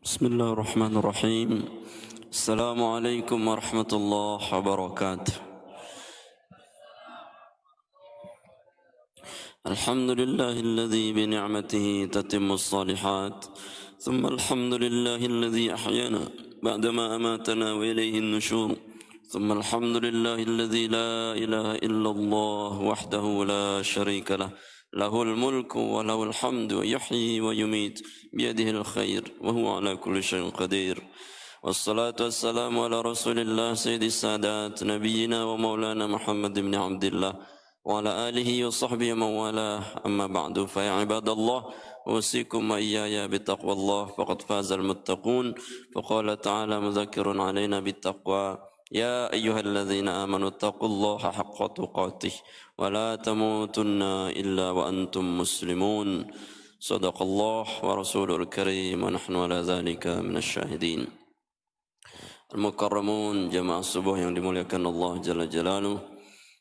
بسم الله الرحمن الرحيم. السلام عليكم ورحمة الله وبركاته. الحمد لله الذي بنعمته تتم الصالحات، ثم الحمد لله الذي أحيانا بعدما أماتنا وإليه النشور، ثم الحمد لله الذي لا إله إلا الله وحده لا شريك له، له الملك وله الحمد يحيي ويميت بيده الخير وهو على كل شيء قدير. والصلاة والسلام على رسول الله سيد السادات نبينا ومولانا محمد بن عبد الله وعلى آله وصحبه ومن والاه. أما بعد، فيا عباد الله، أوصيكم وإياي بتقوى الله، فقد فاز المتقون. فقال تعالى مذكر علينا بالتقوى: يا أيها الذين آمنوا اتقوا الله حق تقاته ولا تموتن إلا وأنتم مسلمون. صدق الله ورسوله الكريم ونحن على ذلك من الشاهدين. Al-Mukarramun, jamaah subuh yang dimuliakan Allah Jalla Jalaluh,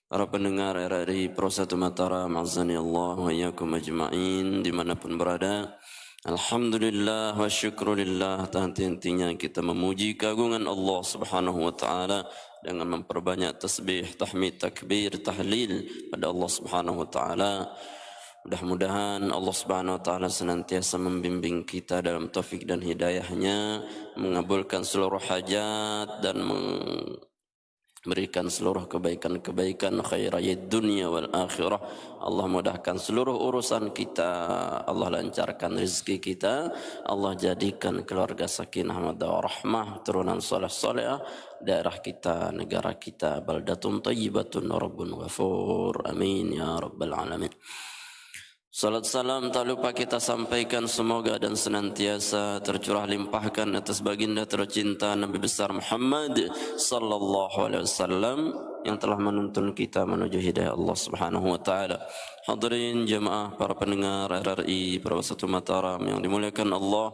para pendengar RRI Pro 1 Mataram, azani Allah wa iyyakum ajma'in dimanapun berada. Alhamdulillah wa syukrulillah, henti-hentinya kita memuji keagungan Allah Subhanahu wa taala dengan memperbanyak tasbih, tahmid, takbir, tahlil pada Allah Subhanahu wa taala. Mudah-mudahan Allah Subhanahu wa taala senantiasa membimbing kita dalam taufik dan hidayahnya, mengabulkan seluruh hajat dan memberikan seluruh kebaikan-kebaikan khairiyat dunia wal akhirah. Allah mudahkan seluruh urusan kita, Allah lancarkan rezeki kita, Allah jadikan keluarga sakinah mawaddah warahmah, turunan saleh-saleh, daerah kita, negara kita baldatun thayyibatun rabbun ghafur. Amin ya rabbal alamin. Salat salam tak lupa kita sampaikan semoga dan senantiasa tercurah limpahkan atas baginda tercinta Nabi besar Muhammad sallallahu alaihi wasallam yang telah menuntun kita menuju hidayah Allah Subhanahu wa taala. Hadirin jemaah para pendengar RRI Pro 1 Mataram yang dimuliakan Allah.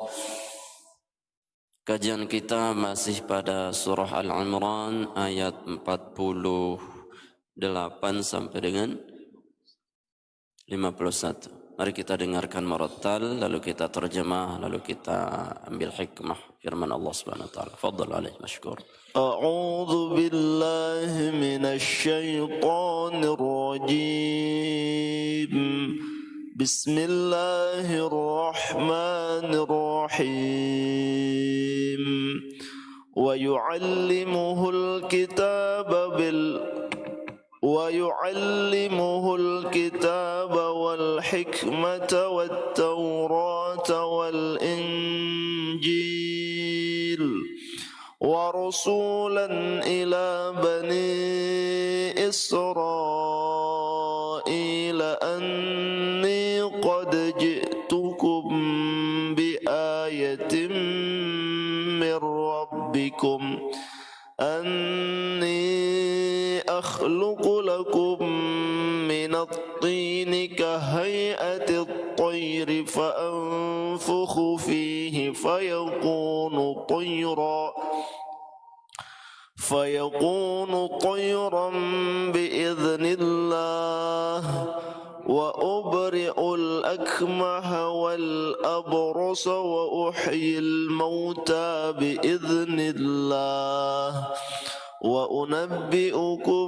Kajian kita masih pada surah Al-Imran ayat 48 sampai dengan 51. Mari kita dengarkan murattal, lalu kita terjemah, lalu kita ambil hikmah firman Allah Subhanahu wa taala. Fadhal alaih mashkur. A'udzu billahi minasy syaithanir rajim. Bismillahirrahmanirrahim. Wa yu'allimuhul kitaba والحكمة والتوراة والإنجيل ورسولا إلى بني إسرائيل أني قد جئتكم بآية من ربكم أني أخلق لكم من الطين كهيئة الطير فأنفخ فيه فيكون طيرا بإذن الله وأبرئ الأكمه والأبرص وأحيي الموتى بإذن الله وأنبئكم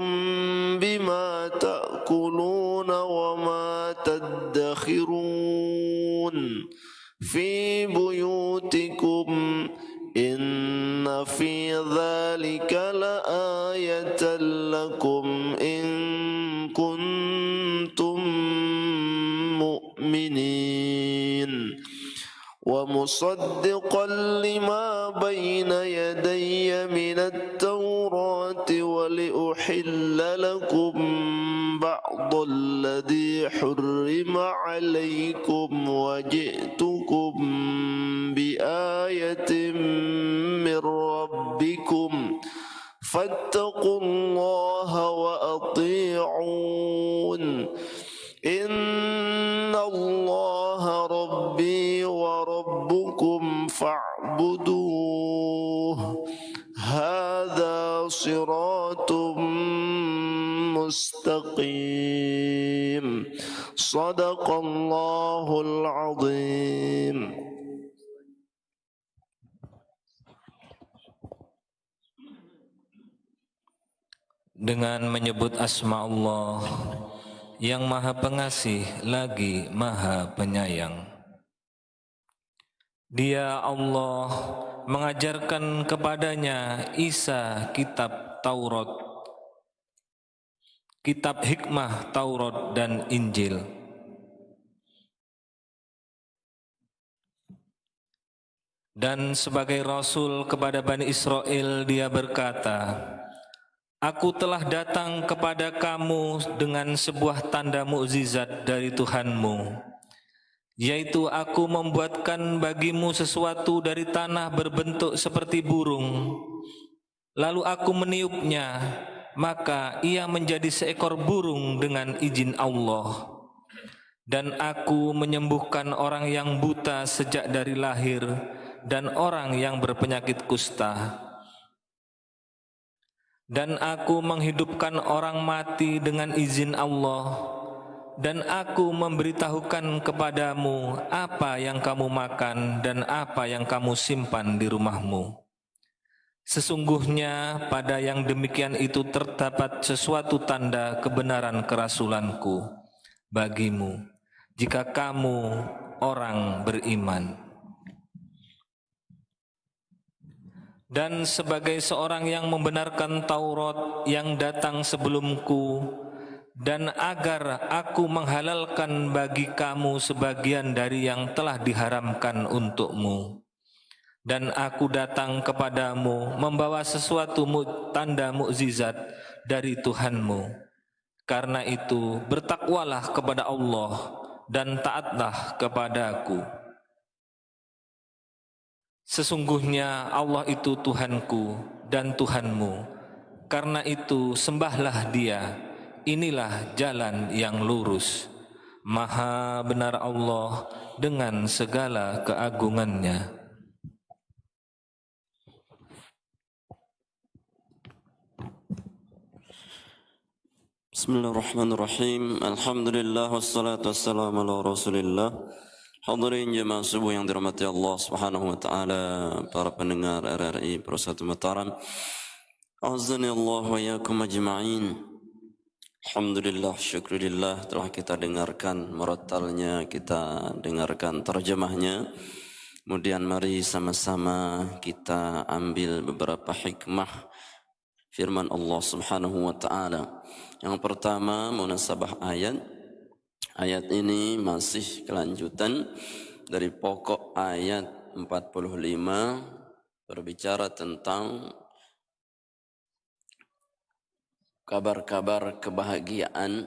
بما تأكلون وما تدخرون في بيوتكم إن في ذلك لآية لكم إن كنتم مؤمنين ومصدقا لما بين يدي من التوراة ولأحل لكم بعض الذي حرم عليكم وجئتكم بآية من ربكم فاتقوا الله وأطيعون إن الله ربي وربكم فاعبدوه هذا صراط مستقيم صدق الله العظيم. dengan menyebut asma Allah yang Maha Pengasih lagi Maha Penyayang. Dia Allah mengajarkan kepadanya Isa kitab Taurat, kitab hikmah Taurat dan Injil. Dan sebagai Rasul kepada Bani Israel dia berkata, Aku telah datang kepada kamu dengan sebuah tanda mukjizat dari Tuhanmu, yaitu aku membuatkan bagimu sesuatu dari tanah berbentuk seperti burung. Lalu aku meniupnya, maka ia menjadi seekor burung dengan izin Allah. Dan aku menyembuhkan orang yang buta sejak dari lahir dan orang yang berpenyakit kusta. Dan aku menghidupkan orang mati dengan izin Allah. Dan aku memberitahukan kepadamu apa yang kamu makan dan apa yang kamu simpan di rumahmu. Sesungguhnya pada yang demikian itu terdapat sesuatu tanda kebenaran kerasulanku bagimu, jika kamu orang beriman. Dan sebagai seorang yang membenarkan Taurat yang datang sebelumku, dan agar aku menghalalkan bagi kamu sebagian dari yang telah diharamkan untukmu. Dan aku datang kepadamu membawa sesuatu tanda mukjizat dari Tuhanmu. Karena itu bertakwalah kepada Allah dan taatlah kepadaku. Sesungguhnya Allah itu Tuhanku dan Tuhanmu. Karena itu sembahlah Dia. Inilah jalan yang lurus. Maha benar Allah dengan segala keagungannya. Bismillahirrahmanirrahim. Alhamdulillah wassalatu wassalamu ala Rasulillah. Hadirin jemaah subuh yang dirahmati Allah Subhanahu wa taala, para pendengar RRI Pro 1 Mataram. Azani Allah wa iyyakum ajma'in. Alhamdulillah, syukurillah telah kita dengarkan murattalnya, kita dengarkan terjemahnya. Kemudian mari sama-sama kita ambil beberapa hikmah firman Allah Subhanahu wa taala. Yang pertama, munasabah ayat. Ayat ini masih kelanjutan dari pokok ayat 45, berbicara tentang kabar-kabar kebahagiaan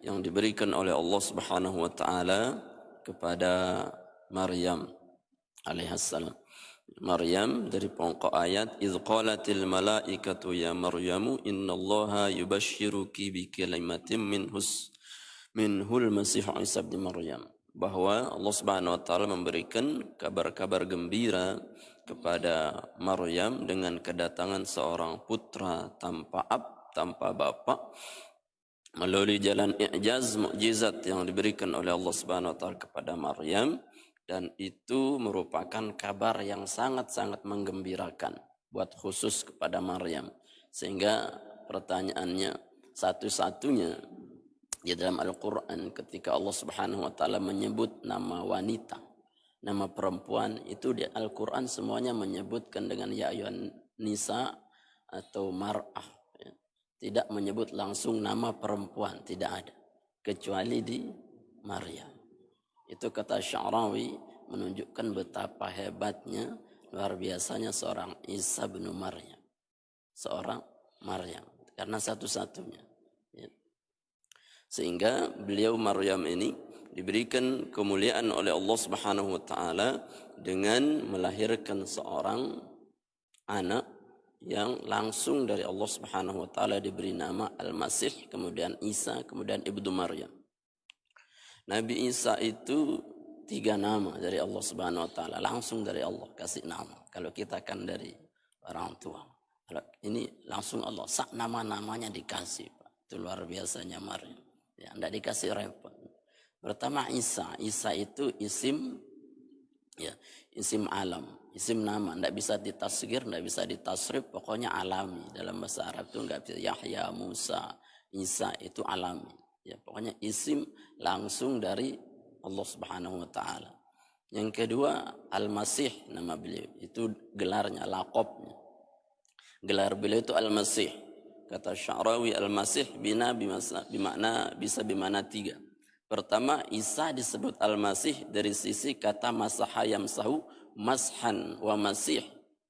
yang diberikan oleh Allah Subhanahu wa taala kepada Maryam alaihissalam. Maryam dari pokok ayat, "Idz qalatil malaikatu ya Maryamu innallaha yubashshiruki bi kalimatin minhul Masih Isa bin Maryam." Bahwa Allah Subhanahu wa taala memberikan kabar-kabar gembira kepada Maryam dengan kedatangan seorang putra tanpa ab, tanpa bapa, melalui jalan i'jaz, mukjizat yang diberikan oleh Allah Subhanahu wa taala kepada Maryam, dan itu merupakan kabar yang sangat-sangat menggembirakan buat khusus kepada Maryam. Sehingga pertanyaannya satu-satunya di dalam Al-Quran ketika Allah Subhanahu wa taala menyebut nama wanita, nama perempuan, itu di Al-Quran semuanya menyebutkan dengan ya ayyuhan nisa atau mar'ah. Tidak menyebut langsung nama perempuan, tidak ada, kecuali di Maryam. Itu kata Sya'rawi menunjukkan betapa hebatnya, luar biasanya seorang Isa bin Maryam, seorang Maryam, karena satu-satunya. Sehingga beliau Maryam ini diberikan kemuliaan oleh Allah Subhanahu wa taala dengan melahirkan seorang anak yang langsung dari Allah Subhanahu wa taala diberi nama Al-Masih, kemudian Isa, kemudian Ibnu Maryam. Nabi Isa itu 3 nama dari Allah Subhanahu wa taala, langsung dari Allah kasih nama. Kalau kita kan dari orang tua. Kalau ini langsung Allah, sak nama-namanya dikasih, Pak. Itu luar biasanya Maryam. Ya, enggak dikasih repot. Pertama Isa. Isa itu isim, ya, isim alam. Isim nama, tidak bisa ditasghir, tidak bisa ditasrif, pokoknya alami. Dalam bahasa Arab itu nggak bisa Yahya, Musa, Isa itu alami. Ya, pokoknya isim langsung dari Allah Subhanahu wa taala. Yang kedua, Al-Masih nama beliau. Itu gelarnya, laqabnya. Gelar beliau itu Al-Masih. Kata Sya'rawi, Al-Masih bimakna bisa bimana 3. Pertama, Isa disebut Al-Masih dari sisi kata masaha yamsahu, mashan wa masih.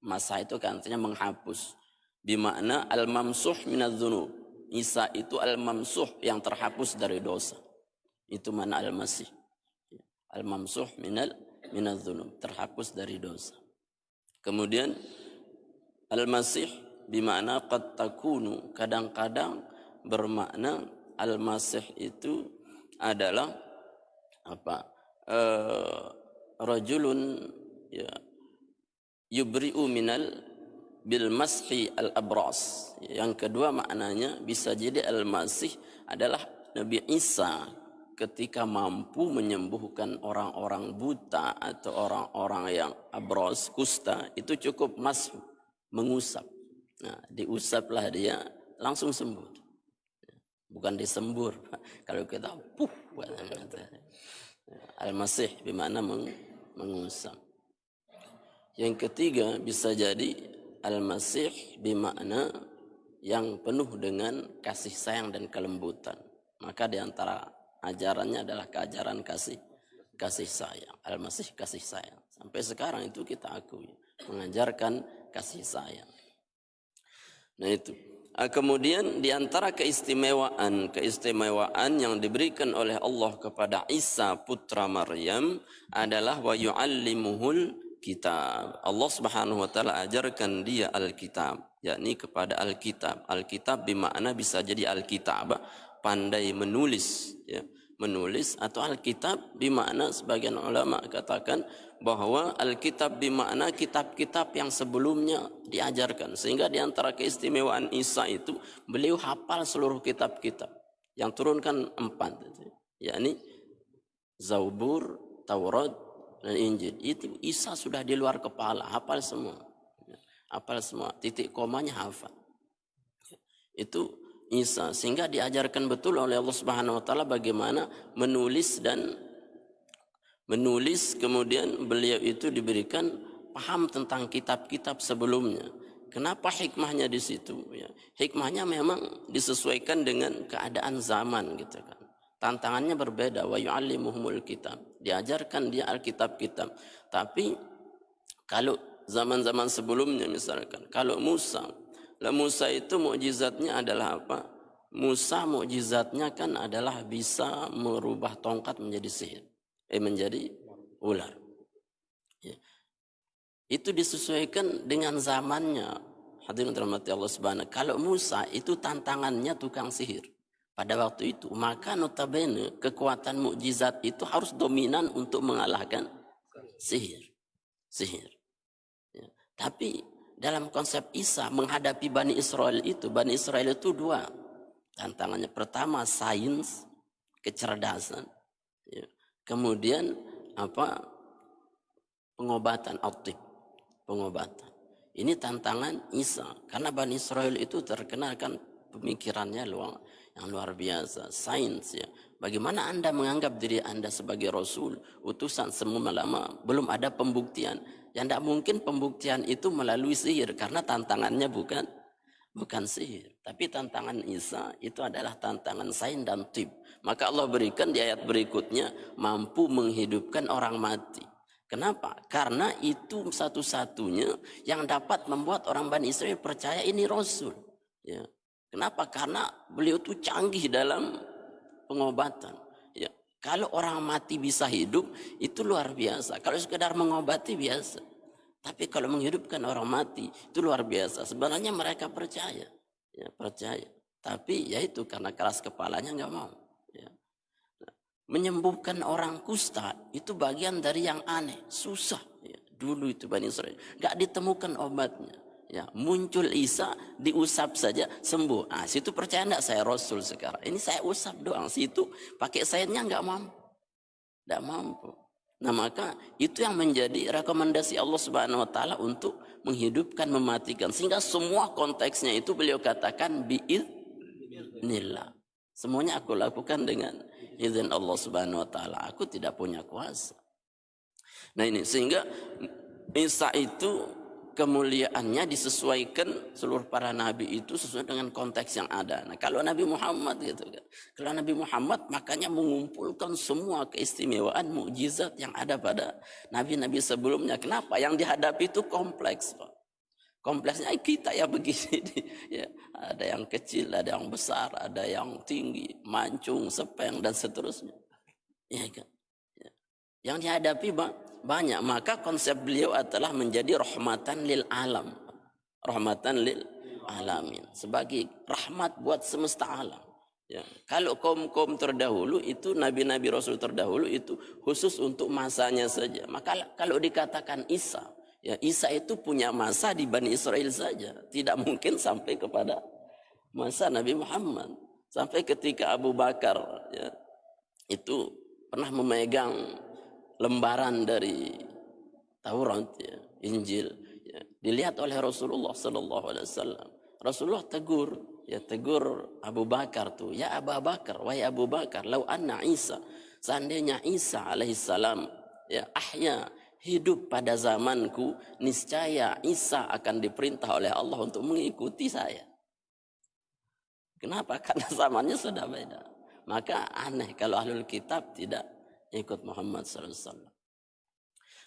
Masah itu kan artinya menghapus. Bimakna al-mamsuh minadz-dzunub. Isa itu al-mamsuh yang terhapus dari dosa. Itu mana Al-Masih. Al-mamsuh minadz-dzunub, terhapus dari dosa. Kemudian Al-Masih bimakna qad takunu, kadang-kadang bermakna Al-Masih itu adalah apa? Rajulun ya yubri'u minal bil mashi al abras. Yang kedua maknanya bisa jadi Al-Masih adalah Nabi Isa ketika mampu menyembuhkan orang-orang buta atau orang-orang yang abras, kusta, itu cukup masih mengusap. Nah, diusaplah dia langsung sembuh. Bukan disembur. Kalau kita Al-Masih bermakna mengusap. Yang ketiga bisa jadi Al-Masih bermakna yang penuh dengan kasih sayang dan kelembutan. Maka di antara ajarannya adalah keajaran kasih sayang. Al-Masih kasih sayang. Sampai sekarang itu kita akui, mengajarkan kasih sayang. Nah itu. Kemudian di antara keistimewaan yang diberikan oleh Allah kepada Isa putra Maryam adalah wa yu'allimuhul kitab. Allah Subhanahu wa taala ajarkan dia Alkitab, yakni kepada Alkitab. Alkitab bermakna bisa jadi Alkitab, pandai menulis, ya. Menulis atau Alkitab bermakna sebagian ulama katakan bahwa Alkitab bermakna kitab-kitab yang sebelumnya diajarkan. Sehingga di antara keistimewaan Isa itu beliau hafal seluruh kitab-kitab yang turunkan 4, yakni Zabur, Taurat dan Injil. Itu Isa sudah di luar kepala, hafal semua. Hafal semua, titik komanya hafal. Itu Isa, sehingga diajarkan betul oleh Allah Subhanahu wa taala bagaimana menulis, kemudian beliau itu diberikan paham tentang kitab-kitab sebelumnya. Kenapa hikmahnya di situ? Ya, hikmahnya memang disesuaikan dengan keadaan zaman gitu kan. Tantangannya berbeda. Wa yu'allimuhumul kitab. Diajarkan dia Alkitab-kitab. Tapi kalau zaman-zaman sebelumnya misalkan, kalau Musa itu mukjizatnya adalah apa? Musa mukjizatnya kan adalah bisa merubah tongkat menjadi sihir, menjadi ular. Ya. Itu disesuaikan dengan zamannya. Hadirin rahmati Allah Subhanahu. Kalau Musa itu tantangannya tukang sihir pada waktu itu, maka notabene kekuatan mukjizat itu harus dominan untuk mengalahkan sihir. Ya. Tapi dalam konsep Isa menghadapi Bani Israel itu 2 tantangannya. Pertama sains, kecerdasan, ya. Kemudian pengobatan. Ini tantangan Isa karena Bani Israel itu terkenal kan pemikirannya yang luar biasa, sains, ya. Bagaimana Anda menganggap diri Anda sebagai Rasul, utusan semua lama, belum ada pembuktian. Yang tidak mungkin pembuktian itu melalui sihir, karena tantangannya bukan sihir. Tapi tantangan Isa itu adalah tantangan sains dan tib. Maka Allah berikan di ayat berikutnya, mampu menghidupkan orang mati. Kenapa? Karena itu satu-satunya yang dapat membuat orang Bani Israel percaya ini Rasul. Ya. Kenapa? Karena beliau itu canggih dalam pengobatan. Ya. Kalau orang mati bisa hidup, itu luar biasa. Kalau sekedar mengobati biasa. Tapi kalau menghidupkan orang mati, itu luar biasa. Sebenarnya mereka percaya. Ya, percaya. Tapi ya itu karena keras kepalanya nggak mau. Ya. Nah, menyembuhkan orang kusta, itu bagian dari yang aneh. Susah. Ya. Dulu itu Bani Israel. Nggak ditemukan obatnya. Ya, muncul Isa, diusap saja sembuh. Ah, situ percaya enggak saya Rasul sekarang? Ini saya usap doang. Situ pakai sainnya enggak mampu. Enggak mampu. Nah, maka itu yang menjadi rekomendasi Allah Subhanahu wa taala untuk menghidupkan, mematikan, sehingga semua konteksnya itu beliau katakan biidznillah. Semuanya aku lakukan dengan izin Allah Subhanahu wa taala. Aku tidak punya kuasa. Nah, ini sehingga Isa itu kemuliaannya disesuaikan, seluruh para nabi itu sesuai dengan konteks yang ada. Nah, kalau Nabi Muhammad gitu kan. Kalau Nabi Muhammad makanya mengumpulkan semua keistimewaan mukjizat yang ada pada nabi-nabi sebelumnya. Kenapa? Yang dihadapi itu kompleks, Pak. Kompleksnya kita ya begini. Ya, ada yang kecil, ada yang besar, ada yang tinggi, mancung, sepeng dan seterusnya. Ya kan? Ya. Yang dihadapi banyak, maka konsep beliau adalah menjadi rahmatan lil alam, rahmatan lil alamin, sebagai rahmat buat semesta alam. Ya. Kalau kaum terdahulu itu nabi-nabi rasul terdahulu itu khusus untuk masanya saja. Maka kalau dikatakan Isa, ya Isa itu punya masa di Bani Israel saja, tidak mungkin sampai kepada masa Nabi Muhammad. Sampai ketika Abu Bakar ya, itu pernah memegang lembaran dari Taurat, ya, Injil, ya, dilihat oleh Rasulullah Sallallahu Alaihi Wasallam. Rasulullah tegur Abu Bakar tuh, ya Abu Bakar, wahai Abu Bakar, lau anna Isa, seandainya Isa alaihissalam, ya ahya, hidup pada zamanku, niscaya Isa akan diperintah oleh Allah untuk mengikuti saya. Kenapa? Karena zamannya sudah beda. Maka aneh kalau ahlul kitab tidak ikut Muhammad SAW.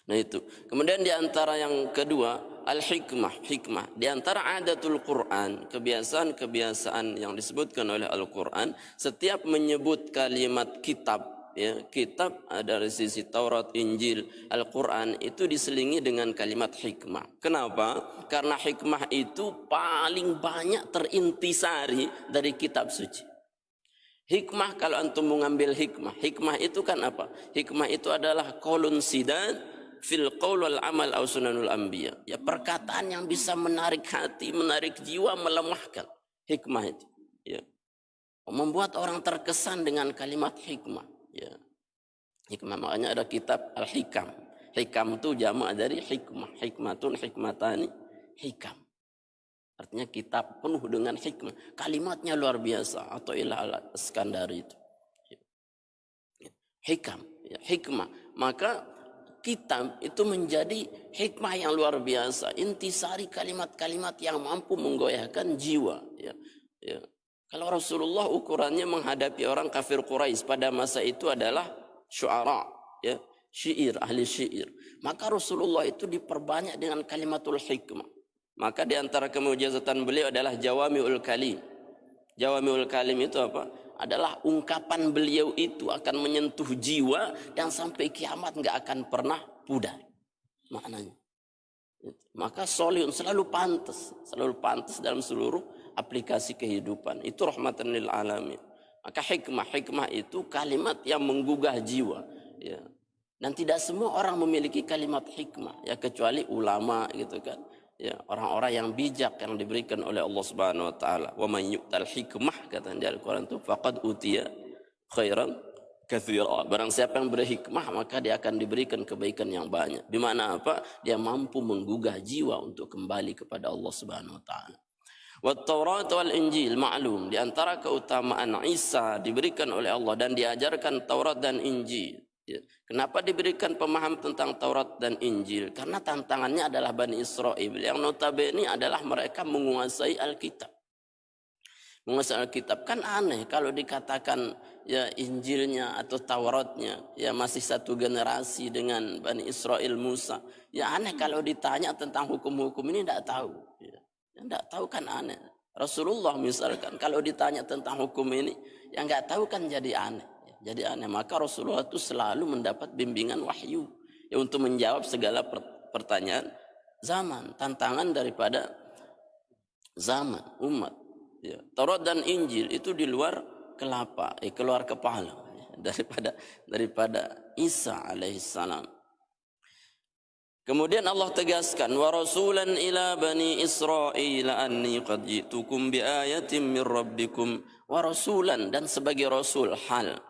Nah itu. Kemudian diantara yang kedua, al-hikmah. Hikmah. Diantara adatul Quran, kebiasaan yang disebutkan oleh Al-Quran, setiap menyebut kalimat kitab, ya, kitab dari sisi Taurat, Injil, Al-Quran, itu diselingi dengan kalimat hikmah. Kenapa? Karena hikmah itu paling banyak terintisari dari kitab suci. Hikmah, kalau antum mengambil hikmah itu kan apa? Hikmah itu adalah qaulun sidad fil qaul wal amal aw sunanul anbiya. Ya, perkataan yang bisa menarik hati, menarik jiwa, melemahkan. Hikmah itu, ya. Membuat orang terkesan dengan kalimat hikmah, ya. Hikmah, makanya ada kitab Al-Hikam. Hikam itu jamak dari hikmah. Hikmatun, hikmatani, hikam. Artinya kitab penuh dengan hikmah. Kalimatnya luar biasa. Atau ilah al-Iskandari itu. Hikam, ya, hikmah. Maka kitab itu menjadi hikmah yang luar biasa. Intisari kalimat-kalimat yang mampu menggoyahkan jiwa. Ya, ya. Kalau Rasulullah ukurannya menghadapi orang kafir Quraisy pada masa itu adalah syu'ara, ya, syair, ahli syair. Maka Rasulullah itu diperbanyak dengan kalimatul hikmah. Maka di antara kemujizatan beliau adalah jawami'ul kalim. Jawami'ul kalim itu apa? Adalah ungkapan beliau itu akan menyentuh jiwa dan sampai kiamat nggak akan pernah pudar. Maknanya. Maka solihun selalu pantas dalam seluruh aplikasi kehidupan. Itu rahmatan lil alamin. Maka hikmah itu kalimat yang menggugah jiwa, ya. Dan tidak semua orang memiliki kalimat hikmah, ya, kecuali ulama gitu kan. Ya, orang-orang yang bijak yang diberikan oleh Allah Subhanahu wa taala. Wa man yu'tal hikmah, kata di Al-Qur'an itu, faqad utiya khairan katsira. Barang siapa yang berhikmah maka dia akan diberikan kebaikan yang banyak. Di mana apa? Dia mampu menggugah jiwa untuk kembali kepada Allah Subhanahu wa taala. Wat Taurat wal Injil ma'lum, di antara keutamaan Isa diberikan oleh Allah dan diajarkan Taurat dan Injil. Ya. Kenapa diberikan pemahaman tentang Taurat dan Injil? Karena tantangannya adalah Bani Israel yang notabene adalah mereka menguasai Alkitab. Menguasai Alkitab kan aneh kalau dikatakan ya Injilnya atau Tauratnya ya masih satu generasi dengan Bani Israel Musa. Ya aneh kalau ditanya tentang hukum-hukum ini tidak tahu. Ya. Tidak tahu kan aneh. Rasulullah misalkan kalau ditanya tentang hukum ini yang nggak tahu kan jadi aneh. Jadi aneh. Maka Rasulullah itu selalu mendapat bimbingan wahyu ya, untuk menjawab segala pertanyaan zaman, tantangan daripada zaman umat. Ya. Taurat dan Injil itu di luar kelapa, keluar kepala ya, daripada Isa alaihissalam. Kemudian Allah tegaskan, wa rasulan ila bani Israil anni qad ji'tukum bi ayatin min rabbikum, wa rasulan, dan sebagai rasul hal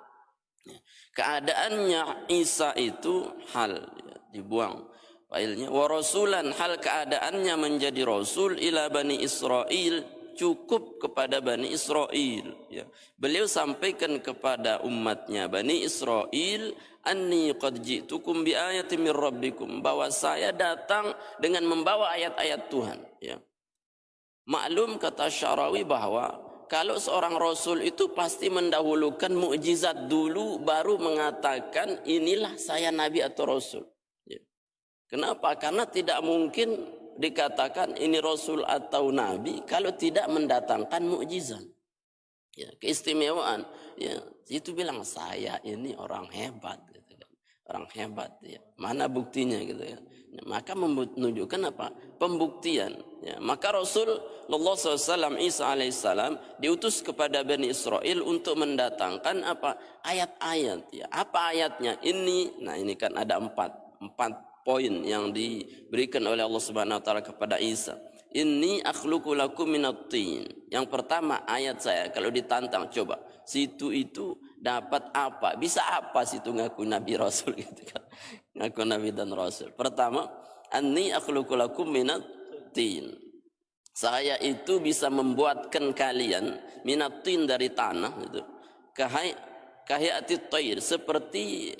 Keadaannya Isa itu hal, ya, dibuang failnya. Wa rasulan, hal keadaannya menjadi rasul ila Bani Israel, cukup kepada Bani Israel, ya. Beliau sampaikan kepada umatnya Bani Israel, anni qad ji'tukum bi ayatin min rabbikum, bahwa saya datang dengan membawa ayat-ayat Tuhan, ya. Maklum kata Syarawi bahwa kalau seorang rasul itu pasti mendahulukan mukjizat dulu baru mengatakan inilah saya nabi atau rasul, ya. Kenapa? Karena tidak mungkin dikatakan ini rasul atau nabi kalau tidak mendatangkan mukjizat, ya, keistimewaan, ya. Itu bilang saya ini orang hebat, gitu kan. Orang hebat, ya. Mana buktinya, gitu kan. Maka menunjukkan apa? Pembuktian, ya. Maka Rasulullah SAW, Isa alaihissalam, diutus kepada Bani Israel untuk mendatangkan apa? Ayat-ayat, ya. Apa ayatnya? Ini, nah ini kan ada empat poin yang diberikan oleh Allah Subhanahu wa taala kepada Isa. Inni akhluqu lakum minat tin. Yang pertama ayat saya, kalau ditantang coba situ itu dapat apa? Bisa apa situ ngaku nabi rasul, gitu kan. Ngaku nabi dan rasul. Pertama, anni akhluqu lakum minat tin. Saya itu bisa membuatkan kalian minat tin dari tanah, gitu. Kahayati thair, seperti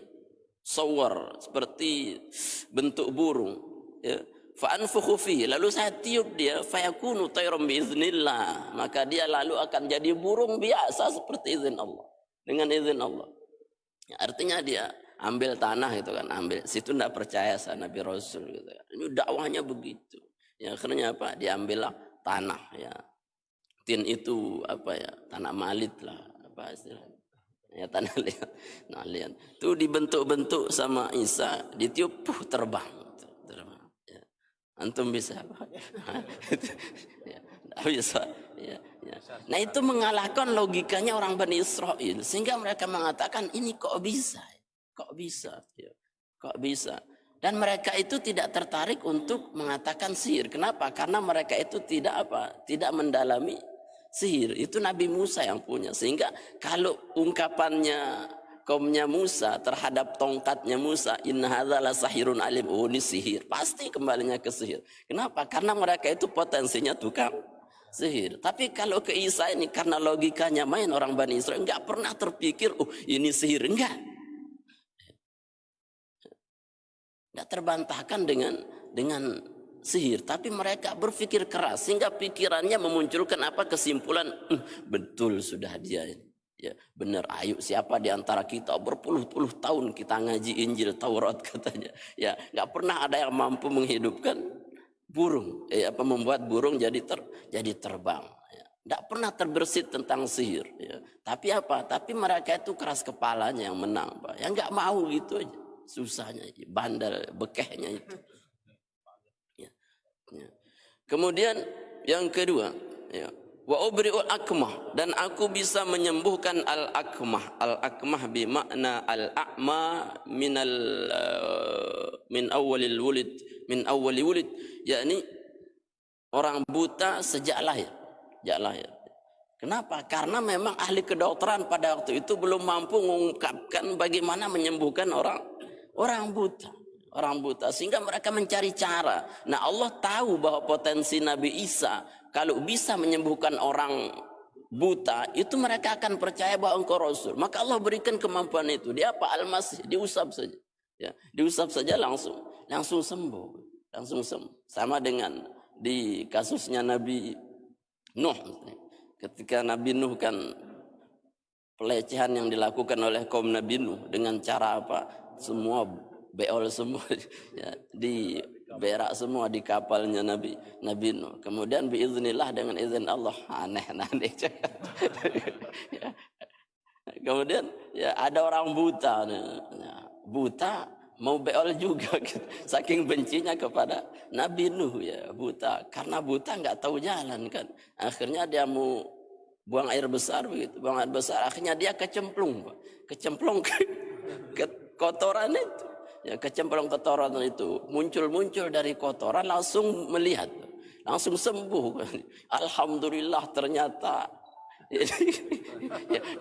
sawar, seperti bentuk burung, ya. Fa anfukhu fihi, lalu saya tiup dia, fayakunu tayran biiznillah, maka dia lalu akan jadi burung biasa seperti izin Allah, dengan izin Allah, ya. Artinya dia ambil tanah, gitu kan, ambil situ, tidak percaya saya nabi rasul, gitu kan. Ini dakwahnya begitu, ya. Akhirnya apa? Diambillah tanah, ya. Tin itu apa, ya, tanah malit lah, apa istilahnya, ya, tanah liat. Nah, lihat itu dibentuk-bentuk sama Isa, ditiup, terbang, ya. Antum bisa apa? Ya, bisa, ya, ya. Nah, itu mengalahkan logikanya orang Bani Israel, sehingga mereka mengatakan ini kok bisa, ya. Kok bisa. Dan mereka itu tidak tertarik untuk mengatakan sihir. Kenapa? Karena mereka itu tidak mendalami sihir. Itu Nabi Musa yang punya. Sehingga kalau ungkapannya kaumnya Musa terhadap tongkatnya Musa, inna hadza la sahirun alim, oh ini sihir, pasti kembalinya ke sihir. Kenapa? Karena mereka itu potensinya tukang sihir. Tapi kalau ke Isa ini, karena logikanya main orang Bani Israel, enggak pernah terpikir oh ini sihir, enggak terbantahkan dengan sihir, tapi mereka berpikir keras sehingga pikirannya memunculkan apa? Kesimpulan, betul sudah dia ini, ya, benar. Ayo, siapa di antara kita berpuluh-puluh tahun kita ngaji Injil Taurat, katanya, ya, nggak pernah ada yang mampu menghidupkan burung, membuat burung jadi terbang, ya. Nggak pernah terbersit tentang sihir, ya. Tapi mereka itu keras kepalanya yang menang, Pak. Ya nggak mau gitu aja. Susahnya, bandel bekehnya itu, ya, ya. Kemudian yang kedua, ya, wa ubri'ul akmah, dan aku bisa menyembuhkan al-akmah. Al-akmah bimakna al-a'ma min awwalil wulid, yakni orang buta sejak lahir. Kenapa? Karena memang ahli kedokteran pada waktu itu belum mampu mengungkapkan bagaimana menyembuhkan orang buta, sehingga mereka mencari cara. Nah, Allah tahu bahwa potensi Nabi Isa kalau bisa menyembuhkan orang buta, itu mereka akan percaya bahwa engkau rasul. Maka Allah berikan kemampuan itu. Dia apa? Al-Masih, diusap saja, ya, diusap saja langsung sembuh. Sama dengan di kasusnya Nabi Nuh. Ketika Nabi Nuh kan pelecehan yang dilakukan oleh kaum Nabi Nuh dengan cara apa? Semua beol semua, ya, di berak semua di kapalnya Nabi Nuh. Kemudian biiznillah, dengan izin Allah, aneh. Ya. Kemudian ya ada orang buta, buta mau beol juga, gitu. Saking bencinya kepada Nabi Nuh, ya, buta. Karena buta nggak tahu jalan kan. Akhirnya dia mau buang air besar, begitu. Buang air besar, akhirnya dia kecemplung ke kotoran itu, ya, kotoran itu muncul dari kotoran, langsung melihat, langsung sembuh. Alhamdulillah, ternyata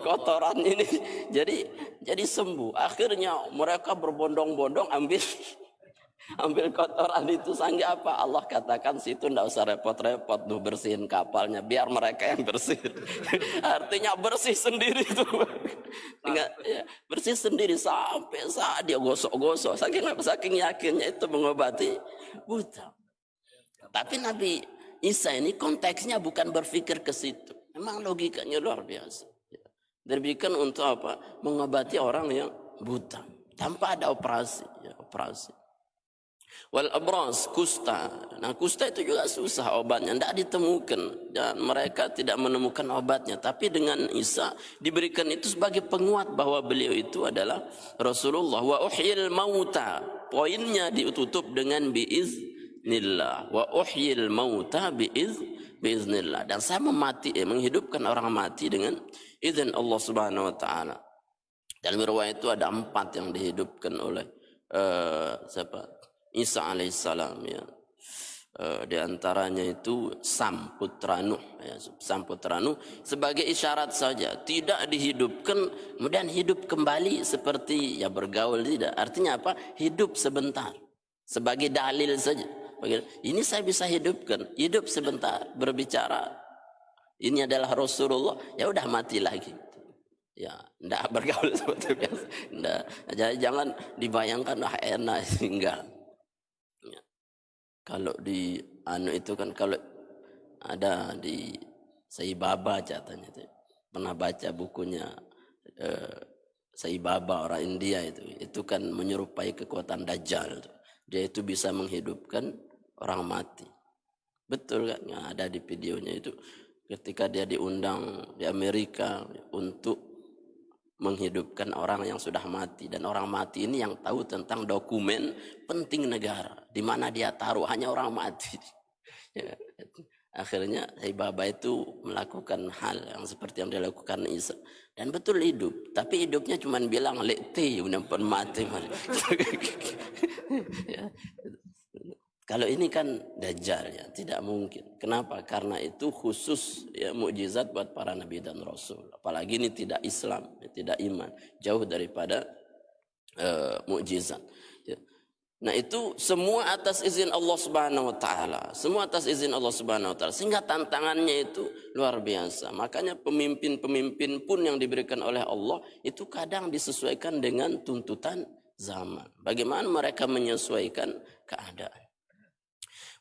Kotoran ini jadi sembuh. Akhirnya mereka berbondong-bondong ambil kotoran itu. Sangga apa? Allah katakan situ ndak usah repot-repot tuh bersihin kapalnya, biar mereka yang bersihin. Artinya bersih sendiri tuh. Bersih sendiri sampai saat dia gosok-gosok. Saking yakinnya itu mengobati buta. Tapi Nabi Isa ini konteksnya bukan berpikir ke situ. Memang logikanya luar biasa. Diberikan untuk apa? Mengobati orang yang buta tanpa ada operasi. Operasi. Wal abras, kusta. Nah, kusta itu juga susah obatnya, tidak ditemukan dan mereka tidak menemukan obatnya. Tapi dengan Isa diberikan itu sebagai penguat bahwa beliau itu adalah Rasulullah. Wa uhyil mauta. Poinnya ditutup dengan biiznillah. Wa uhyil mauta biiznillah. Dan saya menghidupkan orang mati dengan izin Allah Subhanahu wa taala. Dalam riwayat itu ada 4 yang dihidupkan oleh siapa? Isa alaihissalam, ya. Di antaranya itu Sam putra Nuh, ya. Sam putra Nuh sebagai isyarat saja, tidak dihidupkan kemudian hidup kembali seperti ya bergaul, tidak. Artinya apa? Hidup sebentar sebagai dalil saja. Ini saya bisa hidupkan, hidup sebentar berbicara. Ini adalah Rasulullah, ya udah mati lagi. Ya, enggak bergaul seperti biasa. Enggak. Jadi jangan dibayangkan enak, enggak. Ya. Kalau di itu kan, kalau ada di Sai Baba katanya itu. Pernah baca bukunya Sai Baba, orang India itu kan menyerupai kekuatan Dajjal. Dia itu bisa menghidupkan orang mati. Betul kan? Nah, ada di videonya itu ketika dia diundang di Amerika untuk menghidupkan orang yang sudah mati, dan orang mati ini yang tahu tentang dokumen penting negara di mana dia taruh hanya orang mati. Ya, akhirnya Sai Baba itu melakukan hal yang seperti yang dilakukan Isa dan betul hidup, tapi hidupnya cuma bilang lekte udah mati. Ya. Kalau ini kan Dajjal, ya tidak mungkin. Kenapa? Karena itu khusus ya mukjizat buat para nabi dan rasul. Apalagi ini tidak Islam, tidak iman, jauh daripada mukjizat. Ya. Nah, itu semua atas izin Allah Subhanahu wa taala. Semua atas izin Allah Subhanahu wa taala. Sehingga tantangannya itu luar biasa. Makanya pemimpin-pemimpin pun yang diberikan oleh Allah itu kadang disesuaikan dengan tuntutan zaman. Bagaimana mereka menyesuaikan keadaan.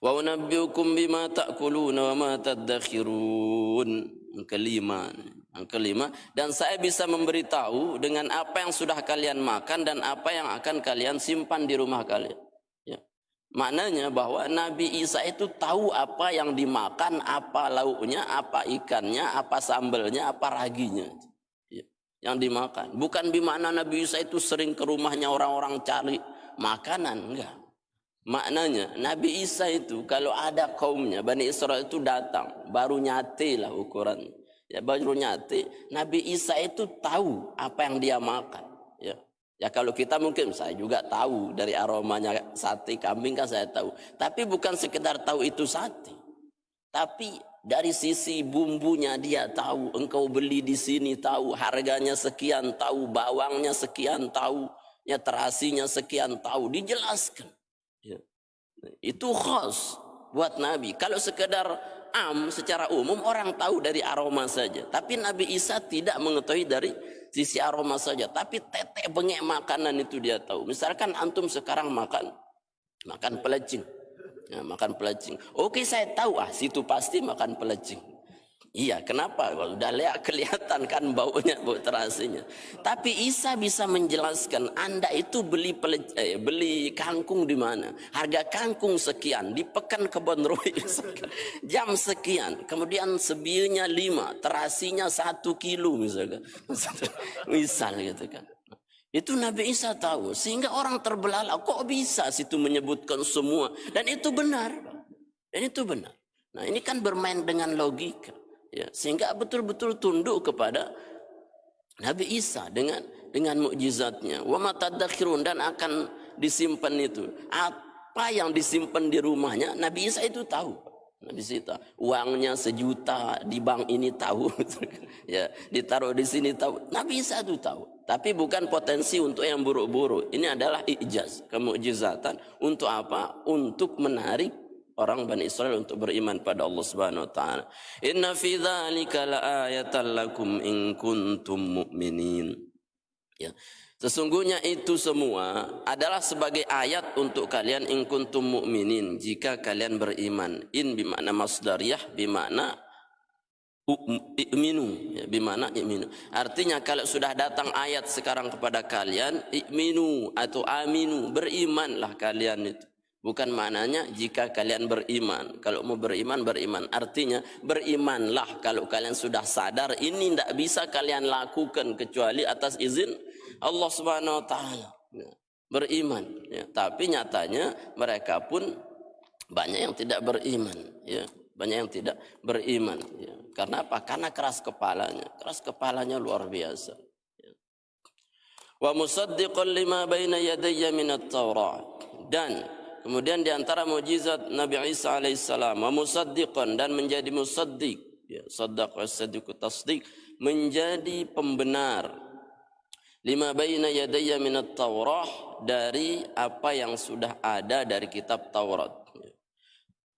Wa unabbiukum bima ta'kuluna wa ma tadakhirun. Yang kelima, dan saya bisa memberitahu dengan apa yang sudah kalian makan dan apa yang akan kalian simpan di rumah kalian. Ya. Maknanya bahwa Nabi Isa itu tahu apa yang dimakan, apa lauknya, apa ikannya, apa sambelnya, apa raginya. Ya. Yang dimakan. Bukan bimana Nabi Isa itu sering ke rumahnya orang-orang cari makanan, enggak. Maknanya Nabi Isa itu kalau ada kaumnya Bani Israel itu datang, baru nyate lah ukuran. Ya, baru nyate. Nabi Isa itu tahu apa yang dia makan. Ya, ya kalau kita mungkin, saya juga tahu dari aromanya sate kambing kan saya tahu. Tapi bukan sekedar tahu itu sate. Tapi dari sisi bumbunya dia tahu. Engkau beli di sini tahu, harganya sekian tahu, bawangnya sekian tahu, ya terasinya sekian tahu, dijelaskan. Ya. Itu khas buat Nabi. Kalau sekedar secara umum orang tahu dari aroma saja, tapi Nabi Isa tidak mengetahui dari sisi aroma saja, tapi tetek bengek makanan itu dia tahu. Misalkan antum sekarang makan pelecing, ya, makan pelecing. Oke, saya tahu situ pasti makan pelecing. Iya, kenapa? Udah lihat kelihatan kan baunya, bau terasinya. Tapi Isa bisa menjelaskan, Anda itu beli kangkung di mana? Harga kangkung sekian, di Pekan Kebon Rui jam sekian. Kemudian sebilnya 5, terasinya 1 kilo misalkan. Misal gitu kan. Itu Nabi Isa tahu, sehingga orang terbelalak, kok bisa situ menyebutkan semua? Dan itu benar. Nah, ini kan bermain dengan logika. Ya, sehingga betul-betul tunduk kepada Nabi Isa dengan mukjizatnya. Wa ma tadakhirun, dan akan disimpan itu. Apa yang disimpan di rumahnya Nabi Isa itu tahu. disita. Uangnya 1 juta di bank ini tahu. Ya, ditaruh di sini tahu. Nabi Isa itu tahu. Tapi bukan potensi untuk yang buruk-buruk. Ini adalah ijaz, kemukjizatan. Untuk apa? Untuk menarik orang Bani Israel untuk beriman pada Allah Subhanahu wa taala. Inna fi dzalika laayatan lakum in kuntum mu'minin. Ya. Sesungguhnya itu semua adalah sebagai ayat untuk kalian in kuntum mu'minin, jika kalian beriman. In bimakna masdariyah, bimakna i'minu, ya, bimakna i'minu. Artinya kalau sudah datang ayat sekarang kepada kalian, i'minu atau aminu, berimanlah kalian itu. Bukan maknanya jika kalian beriman. Kalau mau beriman, beriman. Artinya berimanlah kalau kalian sudah sadar ini tidak bisa kalian lakukan kecuali atas izin Allah Subhanahu wa taala. Ya, beriman, ya. Tapi nyatanya mereka pun banyak yang tidak beriman, ya. Banyak yang tidak beriman, ya. Karena apa? Karena keras kepalanya luar biasa, ya. Wa musaddiqan lima baina yadayya minat Taurat. Dan kemudian di antara mukjizat Nabi Isa alaihissalam, wa musaddiqan, dan menjadi musaddiq, ya, saddaqa as-siddiqu tasdiq, menjadi pembenar, lima baina yadayya minat Taurah, dari apa yang sudah ada dari kitab Taurat.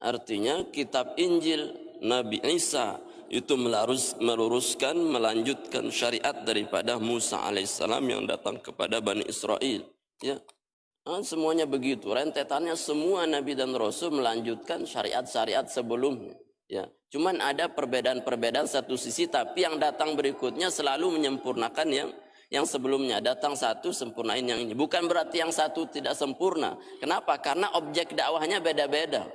Artinya kitab Injil Nabi Isa itu meluruskan, melanjutkan syariat daripada Musa alaihissalam yang datang kepada Bani Israel, ya. Semuanya begitu, rentetannya semua nabi dan rasul melanjutkan syariat-syariat sebelumnya, ya. Cuman ada perbedaan-perbedaan satu sisi, tapi yang datang berikutnya selalu menyempurnakan yang sebelumnya. Datang satu, sempurnain yang ini. Bukan berarti yang satu tidak sempurna. Kenapa? Karena objek dakwahnya beda-beda.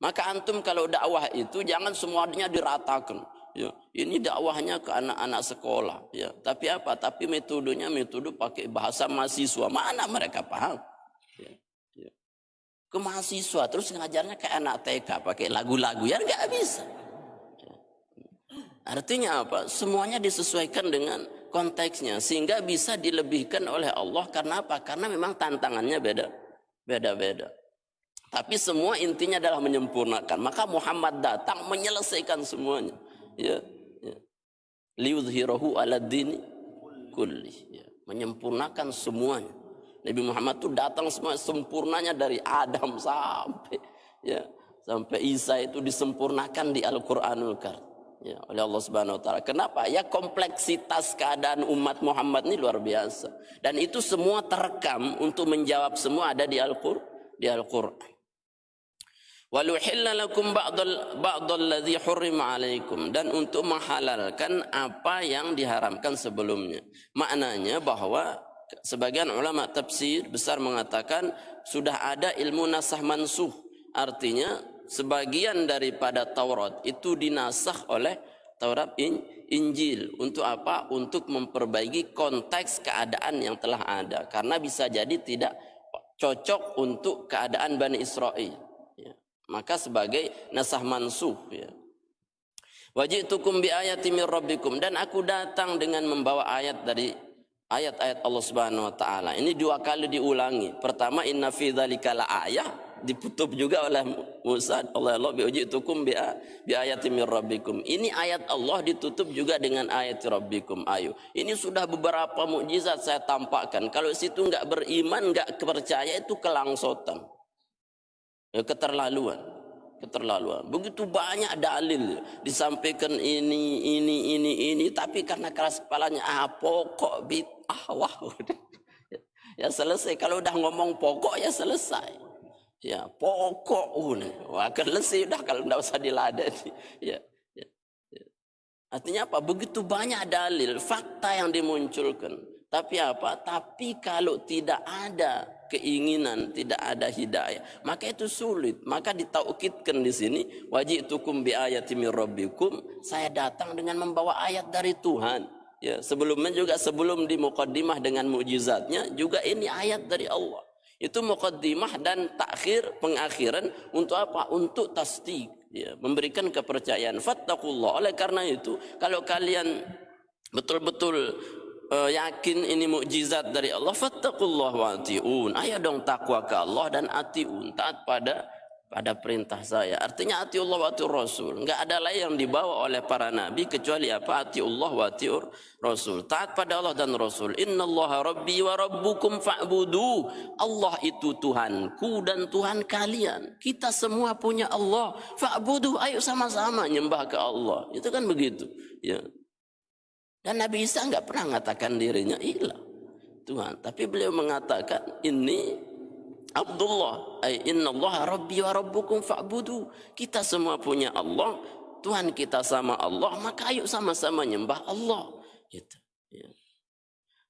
Maka antum kalau dakwah itu jangan semuanya diratakan, ya. Ini dakwahnya ke anak-anak sekolah, ya. Tapi apa? Tapi metodenya metode pakai bahasa mahasiswa. Mana mereka paham? Ya. Ya. Ke mahasiswa terus ngajarnya kayak anak TK pakai lagu-lagu, ya nggak bisa. Ya. Artinya apa? Semuanya disesuaikan dengan konteksnya sehingga bisa dilebihkan oleh Allah. Karena apa? Karena memang tantangannya beda-beda. Tapi semua intinya adalah menyempurnakan. Maka Muhammad datang menyelesaikan semuanya, ya, ya. Liudhirahu ala dini kulli, ya. Menyempurnakan semuanya. Nabi Muhammad itu datang semua sempurnanya dari Adam sampai, ya, sampai Isa itu disempurnakan di Al-Qur'anul Karim, ya, oleh Allah Subhanahu wa taala. Kenapa? Ya, kompleksitas keadaan umat Muhammad ini luar biasa. Dan itu semua terekam untuk menjawab semua ada di Al-Qur'an. Waluhilla lakum ba'dal ladzi hurrima alaikum, dan untuk menghalalkan apa yang diharamkan sebelumnya. Maknanya bahwa sebagian ulama tafsir besar mengatakan sudah ada ilmu nasah mansuh. Artinya sebagian daripada Taurat itu dinasakh oleh Taurat Injil. Untuk apa? Untuk memperbaiki konteks keadaan yang telah ada. Karena bisa jadi tidak cocok untuk keadaan Bani Israel. Maka sebagai nasah mansuh, ya. Wajitukum bi ayati mir rabbikum, dan aku datang dengan membawa ayat dari ayat-ayat Allah Subhanahu wa taala. Ini 2 kali diulangi. Pertama, inna fi dzalika la ayah, ditutup juga oleh Musa, Allah bi wajitukum bi ayati mir rabbikum. Ini ayat Allah ditutup juga dengan ayat rabbikum. Ayo. Ini sudah beberapa mukjizat saya tampakkan. Kalau situ enggak beriman, enggak percaya, itu kelangsotan. Keterlaluan. Begitu banyak dalil disampaikan ini, tapi karena keras kepalanya, pokok bid'ah, wah, ya selesai. Kalau udah ngomong pokok ya selesai, ya pokok, wah selesai udah, kalau nggak usah diladeni, ya. Artinya apa? Begitu banyak dalil, fakta yang dimunculkan. Tapi apa? Tapi kalau tidak ada keinginan, tidak ada hidayah, maka itu sulit. Maka ditaukidkan di sini, wajitukum bi ayati mir rabbikum, saya datang dengan membawa ayat dari Tuhan. Ya, sebelumnya juga, sebelum di muqaddimah dengan mukjizatnya juga ini ayat dari Allah. Itu muqaddimah dan takhir, pengakhiran untuk apa? Untuk tasdik, ya, memberikan kepercayaan. Fattaqullah. Oleh karena itu, kalau kalian betul-betul yakin ini mukjizat dari Allah, fattaqullah wa atiun, ayo dong takwa ke Allah dan atiun, taat pada pada perintah saya. Artinya atiullah wa atiur rasul. Enggak ada lain yang dibawa oleh para nabi kecuali apa? Atiullah wa atiur rasul. Taat pada Allah dan Rasul. Innallaha rabbi wa rabbukum fa'budu. Allah itu Tuhanku dan Tuhan kalian. Kita semua punya Allah. Fa'budu, ayo sama-sama nyembah ke Allah. Itu kan begitu. Ya. Dan Nabi Isa enggak pernah mengatakan dirinya ilah Tuhan, tapi beliau mengatakan ini Abdullah, innallaha rabbi wa rabbukum fa'budu. Kita semua punya Allah, Tuhan kita sama Allah, maka ayo sama-sama nyembah Allah. Gitu. Ya.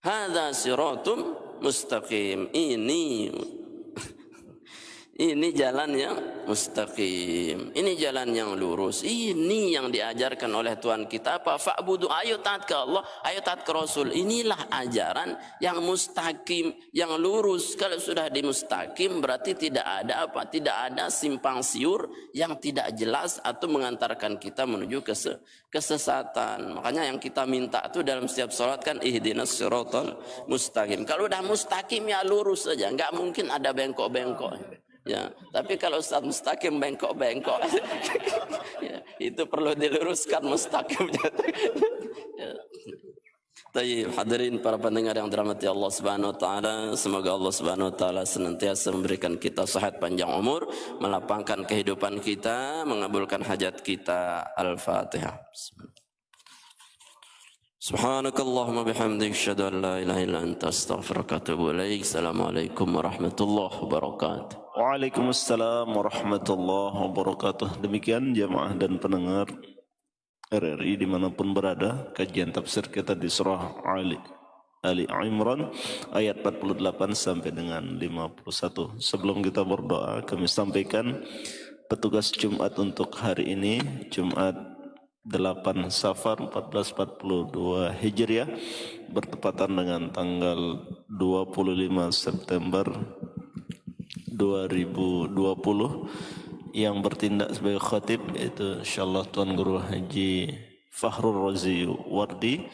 Hadza siratum mustaqim. Ini jalan yang mustaqim. Ini jalan yang lurus. Ini yang diajarkan oleh Tuhan kita apa? Fa'budu, ayo taat ke Allah, ayo taat ke Rasul. Inilah ajaran yang mustaqim, yang lurus. Kalau sudah di mustaqim berarti tidak ada apa? Tidak ada simpang siur yang tidak jelas atau mengantarkan kita menuju kesesatan. Makanya yang kita minta itu dalam setiap salat kan ihdinas siratal mustaqim. Kalau udah mustaqim ya lurus saja, enggak mungkin ada bengkok-bengkok. Ya, tapi kalau Ustaz mustaqim bengkok-bengkok ya, itu perlu diluruskan mustaqim. Ya. Tayyib, hadirin para pendengar yang dirahmati Allah Subhanahu wa taala, semoga Allah Subhanahu wa taala senantiasa memberikan kita sehat panjang umur, melapangkan kehidupan kita, mengabulkan hajat kita. Al-Fatihah. Subhanakallahumma bihamdik asyhadu an la ilaha illa anta astaghfiruka wa atubu ilaik. Assalamualaikum warahmatullahi wabarakatuh. Waalaikumsalam warahmatullahi wabarakatuh. Demikian jamaah dan pendengar RRI dimanapun berada, kajian tafsir kita di surah Ali Imran ayat 48 sampai dengan 51. Sebelum kita berdoa, kami sampaikan petugas Jumat untuk hari ini, Jumat 8 Safar 1442 Hijriah, bertepatan dengan tanggal 25 September 2020, yang bertindak sebagai khatib yaitu insyaallah Tuan Guru Haji Fakhrul Razi Wardi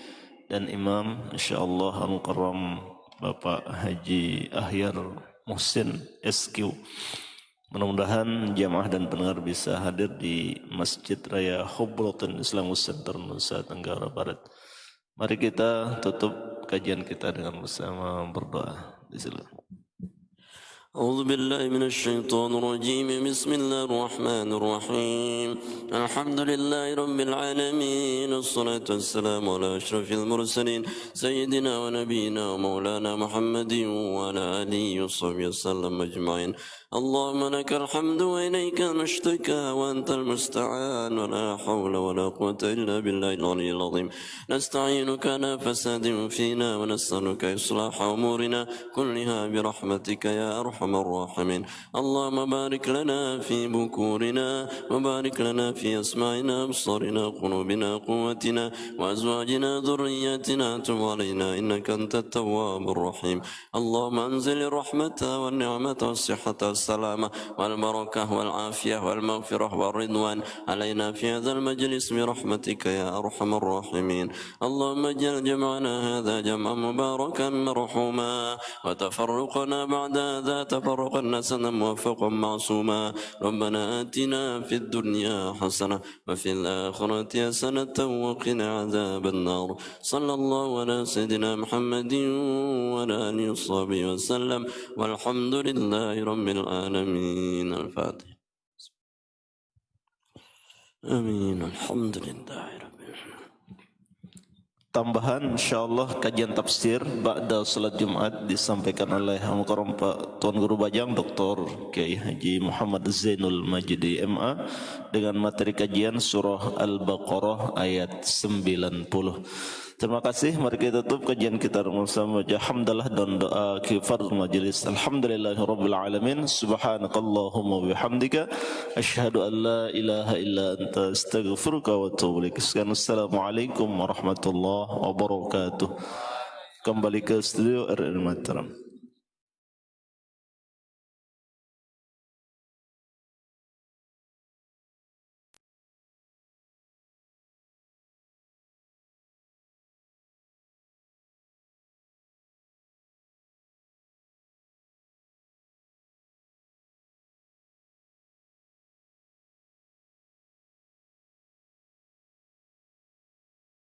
dan Imam insyaallah Al-Mukarram Bapak Haji Ahyar Muhsin SQ. Mudah-mudahan jamaah dan pendengar bisa hadir di Masjid Raya Hubrotin Islamic Center Nusa Tenggara Barat. Mari kita tutup kajian kita dengan bersama berdoa. Bismillah. أعوذ بالله من الشيطان الرجيم بسم الله الرحمن الرحيم الحمد لله رب العالمين والصلاة والسلام على أشرف المرسلين سيدنا ونبينا ومولانا محمد وعلى آله وصحبه وسلم أجمعين اللهم لك الحمد وإليك نشتكى وأنت المستعان ولا حول ولا قوة إلا بالله العلي العظيم نستعينك على فساد فينا ونسألك إصلاح أمورنا كلها برحمتك يا أرحم الراحمين اللهم بارك لنا في بكورنا وبارك لنا في أسماعنا أبصارنا قلوبنا قوتنا وأزواجنا ذرياتنا تب علينا إنك أنت التواب الرحيم اللهم أنزل الرحمة والنعمة والصحة والسلامة والبركة والعافية والمغفرة والرضوان علينا في هذا المجلس برحمتك يا أرحم الراحمين اللهم اجعل جمعنا هذا جمعا مباركا مرحوما وتفرقنا بعد هذا تفرقا حسنا موفقا معصوما ربنا آتنا في الدنيا حسنة وفي الآخرة حسنة وقنا عذاب النار صلى الله على سيدنا محمد وعلى آله وصحبه وسلم والحمد لله رب العالمين الفاتحة آمين الحمد لله رب Tambahan insyaallah kajian tafsir ba'da salat Jumat disampaikan oleh Al-Mukarram Pak Tuan Guru Bajang Dr. Kiai Haji Muhammad Zainul Majdi MA dengan materi kajian surah Al-Baqarah ayat 90. Terima kasih. Mari kita tutup kajian kita bersama hamdalah dan doa kifaratul majelis. Alhamdulillahirabbil alamin. Subhanakallahumma bihamdika asyhadu an la ilaha illa anta astaghfiruka wa atubu ilaik. Assalamualaikum warahmatullahi wabarakatuh. Kembali ke studio RRI Mataram.